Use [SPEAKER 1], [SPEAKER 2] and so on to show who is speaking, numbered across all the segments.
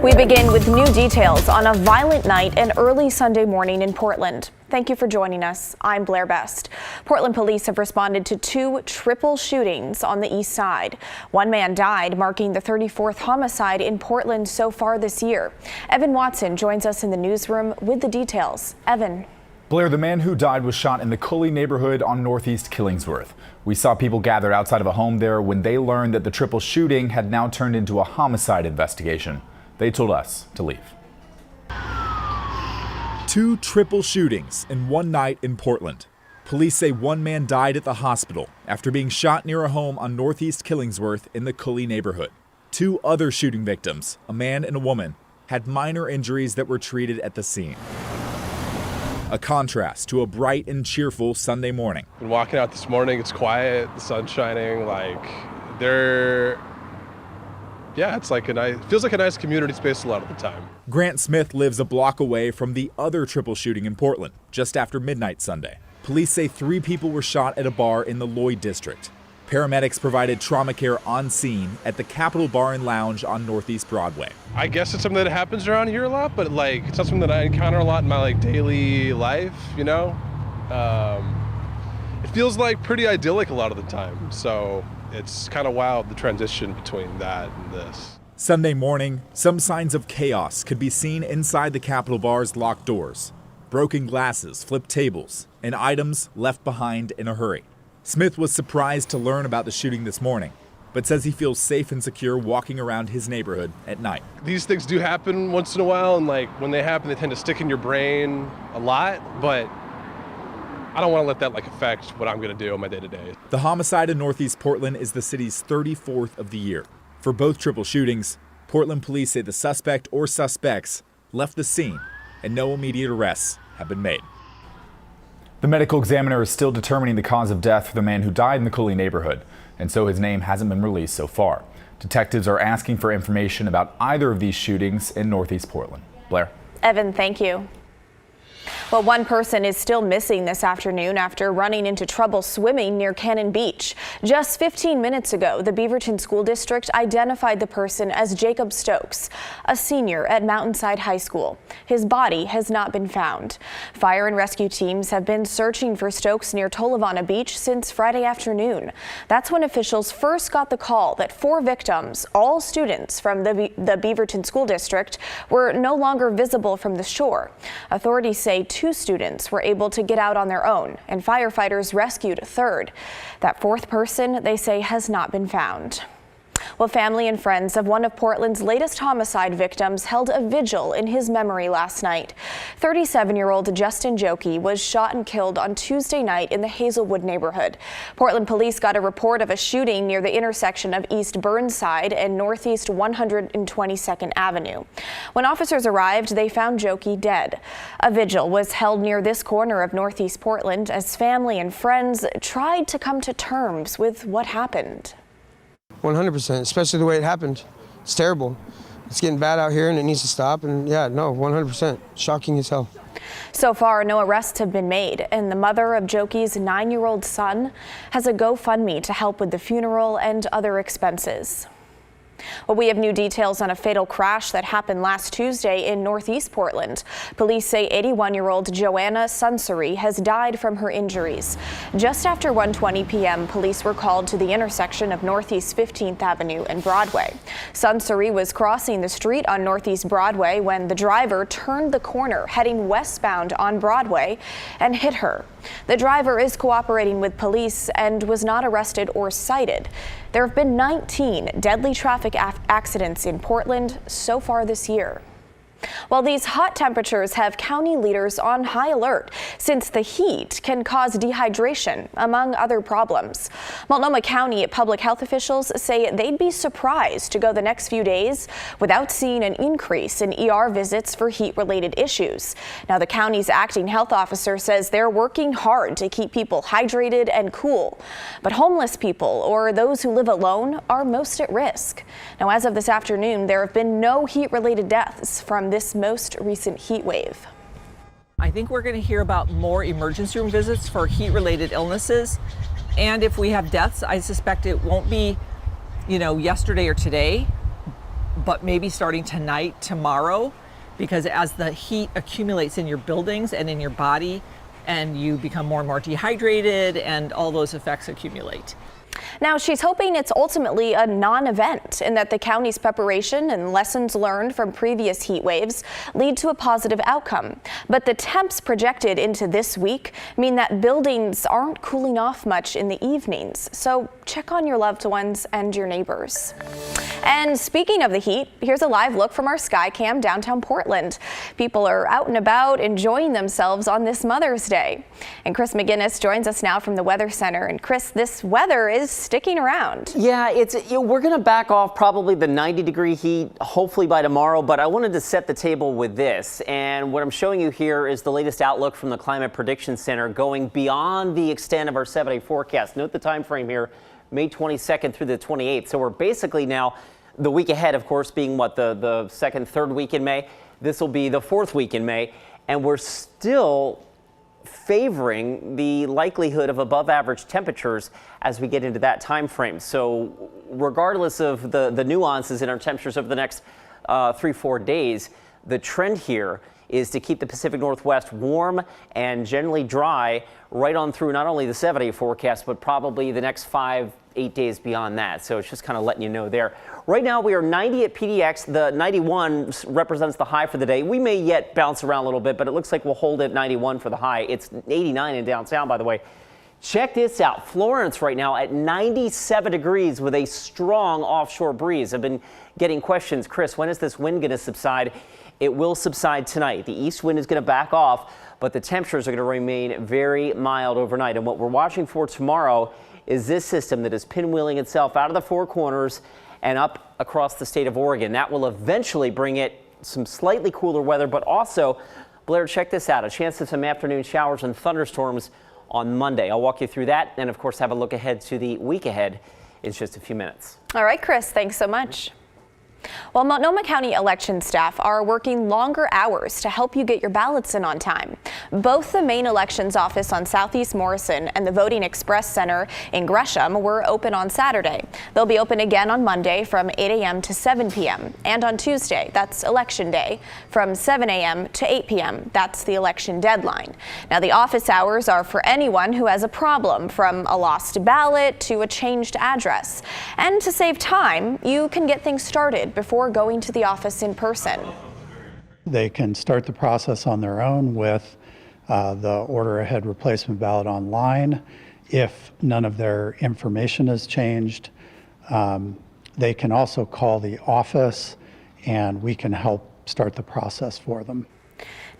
[SPEAKER 1] We begin with new details on a violent night and early Sunday morning in Portland. Thank you for joining us. I'm Blair Best. Portland police have responded to 2 triple shootings on the east side. One man died, marking the 34th homicide in Portland so far this year. Evan Watson joins us in the newsroom with the details. Evan.
[SPEAKER 2] Blair, the man who died was shot in the Cully neighborhood on Northeast Killingsworth. We saw people gathered outside of a home there when they learned that the triple shooting had now turned into a homicide investigation. They told us to leave.
[SPEAKER 3] 2 triple shootings in one night in Portland. Police say one man died at the hospital after being shot near a home on Northeast Killingsworth in the Cully neighborhood. 2 other shooting victims, a man and a woman, had minor injuries that were treated at the scene. A contrast to a bright and cheerful Sunday morning.
[SPEAKER 4] Been walking out this morning, it's quiet, the sun's shining, it's like feels like a nice community space a lot of the time.
[SPEAKER 3] Grant Smith lives a block away from the other triple shooting in Portland, just after midnight Sunday. Police say 3 people were shot at a bar in the Lloyd district. Paramedics provided trauma care on scene at the Capitol Bar and Lounge on Northeast Broadway.
[SPEAKER 4] I guess it's something that happens around here a lot, but it's not something that I encounter a lot in my daily life, you know? It feels pretty idyllic a lot of the time, so it's kind of wild, the transition between that and this.
[SPEAKER 3] Sunday morning, some signs of chaos could be seen inside the Capitol Bar's locked doors. Broken glasses, flipped tables, and items left behind in a hurry. Smith was surprised to learn about the shooting this morning, but says he feels safe and secure walking around his neighborhood at night.
[SPEAKER 4] These things do happen once in a while, and when they happen, they tend to stick in your brain a lot, but I don't want to let that affect what I'm going to do on my day-to-day.
[SPEAKER 3] The homicide in Northeast Portland is the city's 34th of the year. For both triple shootings, Portland police say the suspect or suspects left the scene and no immediate arrests have been made.
[SPEAKER 2] The medical examiner is still determining the cause of death for the man who died in the Cully neighborhood, and so his name hasn't been released so far. Detectives are asking for information about either of these shootings in Northeast Portland. Blair.
[SPEAKER 1] Evan, thank you. Well, one person is still missing this afternoon after running into trouble swimming near Cannon Beach. Just 15 minutes ago, the Beaverton School District identified the person as Jacob Stokes, a senior at Mountainside High School. His body has not been found. Fire and rescue teams have been searching for Stokes near Tolovana Beach since Friday afternoon. That's when officials first got the call that 4 victims, all students from the Beaverton School District, were no longer visible from the shore. Authorities say 2 students were able to get out on their own, and firefighters rescued a third. That 4th person, they say, has not been found. Well, family and friends of one of Portland's latest homicide victims held a vigil in his memory last night. 37-year-old Justin Jokey was shot and killed on Tuesday night in the Hazelwood neighborhood. Portland police got a report of a shooting near the intersection of East Burnside and Northeast 122nd Avenue. When officers arrived, they found Jokey dead. A vigil was held near this corner of Northeast Portland as family and friends tried to come to terms with what happened.
[SPEAKER 5] 100%, especially the way it happened. It's terrible. It's getting bad out here and it needs to stop. And 100%. Shocking as hell.
[SPEAKER 1] So far, no arrests have been made, and the mother of Jokey's 9-year-old son has a GoFundMe to help with the funeral and other expenses. Well, we have new details on a fatal crash that happened last Tuesday in Northeast Portland. Police say 81-year-old Joanna Sunseri has died from her injuries. Just after 1:20 p.m., police were called to the intersection of Northeast 15th Avenue and Broadway. Sunseri was crossing the street on Northeast Broadway when the driver turned the corner heading westbound on Broadway and hit her. The driver is cooperating with police and was not arrested or cited. There have been 19 deadly traffic accidents in Portland so far this year. Well, these hot temperatures have county leaders on high alert since the heat can cause dehydration, among other problems. Multnomah County public health officials say they'd be surprised to go the next few days without seeing an increase in ER visits for heat-related issues. Now, the county's acting health officer says they're working hard to keep people hydrated and cool. But homeless people or those who live alone are most at risk. Now, as of this afternoon, there have been no heat-related deaths from this most recent heat wave.
[SPEAKER 6] I think we're going to hear about more emergency room visits for heat-related illnesses. And if we have deaths, I suspect it won't be, yesterday or today. but maybe starting tonight, tomorrow, because as the heat accumulates in your buildings and in your body, and you become more and more dehydrated, and all those effects accumulate.
[SPEAKER 1] Now, she's hoping it's ultimately a non-event and that the county's preparation and lessons learned from previous heat waves lead to a positive outcome. But the temps projected into this week mean that buildings aren't cooling off much in the evenings. So check on your loved ones and your neighbors. And speaking of the heat, here's a live look from our sky cam downtown Portland. People are out and about enjoying themselves on this Mother's Day. And Chris McGinnis joins us now from the Weather Center. And Chris, this weather is sticking around.
[SPEAKER 7] Yeah, we're going to back off probably the 90-degree heat, hopefully by tomorrow, but I wanted to set the table with this. And what I'm showing you here is the latest outlook from the Climate Prediction Center going beyond the extent of our 7-day forecast. Note the time frame here, May 22nd through the 28th. So we're basically now the week ahead, of course, being what, the second, third week in May. This will be the fourth week in May, and we're still favoring the likelihood of above average temperatures as we get into that time frame. So regardless of the nuances in our temperatures over the next 3-4 days, the trend here is to keep the Pacific Northwest warm and generally dry right on through not only the 7-day forecast, but probably the next 5-8 days beyond that. So it's just kind of letting you know there. Right now we are 90 at PDX. The 91 represents the high for the day. We may yet bounce around a little bit, but it looks like we'll hold at 91 for the high. It's 89 in downtown, by the way. Check this out. Florence right now at 97 degrees with a strong offshore breeze. I've been getting questions. Chris, when is this wind going to subside? It will subside tonight. The east wind is going to back off, but the temperatures are going to remain very mild overnight. And what we're watching for tomorrow is this system that is pinwheeling itself out of the Four Corners and up across the state of Oregon. That will eventually bring it some slightly cooler weather, but also, Blair, check this out, a chance of some afternoon showers and thunderstorms on Monday. I'll walk you through that and, of course, have a look ahead to the week ahead in just a few minutes.
[SPEAKER 1] All right, Chris, thanks so much. Well, Multnomah County election staff are working longer hours to help you get your ballots in on time. Both the main elections office on Southeast Morrison and the Voting Express Center in Gresham were open on Saturday. They'll be open again on Monday from 8 a.m. to 7 p.m. and on Tuesday, that's Election Day, from 7 a.m. to 8 p.m. That's the election deadline. Now, the office hours are for anyone who has a problem, from a lost ballot to a changed address. And to save time, you can get things started before going to the office in person.
[SPEAKER 8] They can start the process on their own with the order ahead replacement ballot online. If none of their information has changed, they can also call the office and we can help start the process for them.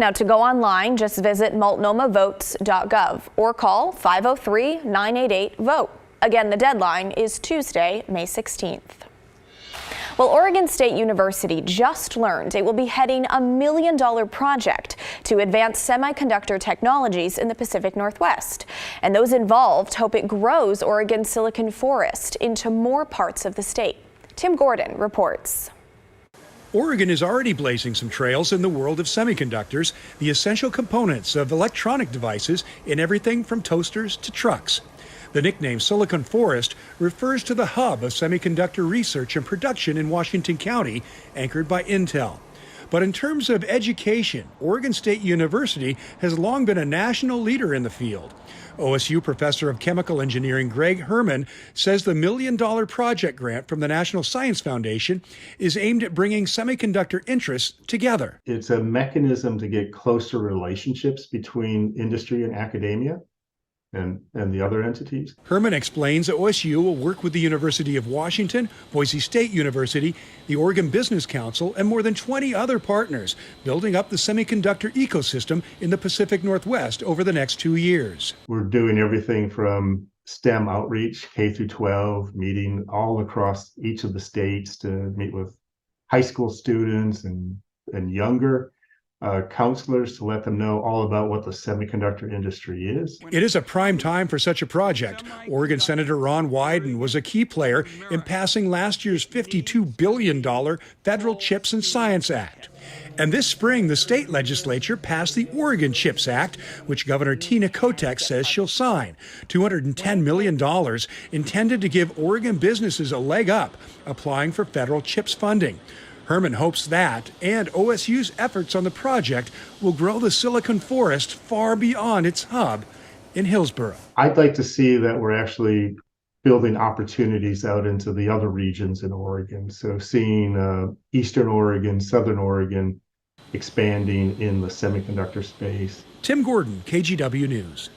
[SPEAKER 1] Now, to go online, just visit multnomahvotes.gov or call 503-988-VOTE. Again, the deadline is Tuesday, May 16th. Well, Oregon State University just learned it will be heading a $1 million project to advance semiconductor technologies in the Pacific Northwest. And those involved hope it grows Oregon's Silicon Forest into more parts of the state. Tim Gordon reports.
[SPEAKER 9] Oregon is already blazing some trails in the world of semiconductors, the essential components of electronic devices in everything from toasters to trucks. The nickname Silicon Forest refers to the hub of semiconductor research and production in Washington County, anchored by Intel. But in terms of education, Oregon State University has long been a national leader in the field. OSU professor of chemical engineering Greg Herman says the $1 million project grant from the National Science Foundation is aimed at bringing semiconductor interests together.
[SPEAKER 10] It's a mechanism to get closer relationships between industry and academia and the other entities.
[SPEAKER 9] Herman explains that OSU will work with the University of Washington, Boise State University, the Oregon Business Council, and more than 20 other partners, building up the semiconductor ecosystem in the Pacific Northwest over the next 2 years.
[SPEAKER 10] We're doing everything from STEM outreach, K through 12, meeting all across each of the states to meet with high school students and younger, counselors to let them know all about what the semiconductor industry is.
[SPEAKER 9] It is a prime time for such a project. Oregon Senator Ron Wyden was a key player in passing last year's $52 billion Federal Chips and Science Act. And this spring, the state legislature passed the Oregon CHIPS Act, which Governor Tina Kotek says she'll sign. $210 million intended to give Oregon businesses a leg up applying for federal CHIPS funding. Herman hopes that and OSU's efforts on the project will grow the Silicon Forest far beyond its hub in Hillsboro.
[SPEAKER 10] I'd like to see that we're actually building opportunities out into the other regions in Oregon. So seeing Eastern Oregon, Southern Oregon expanding in the semiconductor space.
[SPEAKER 9] Tim Gordon, KGW News.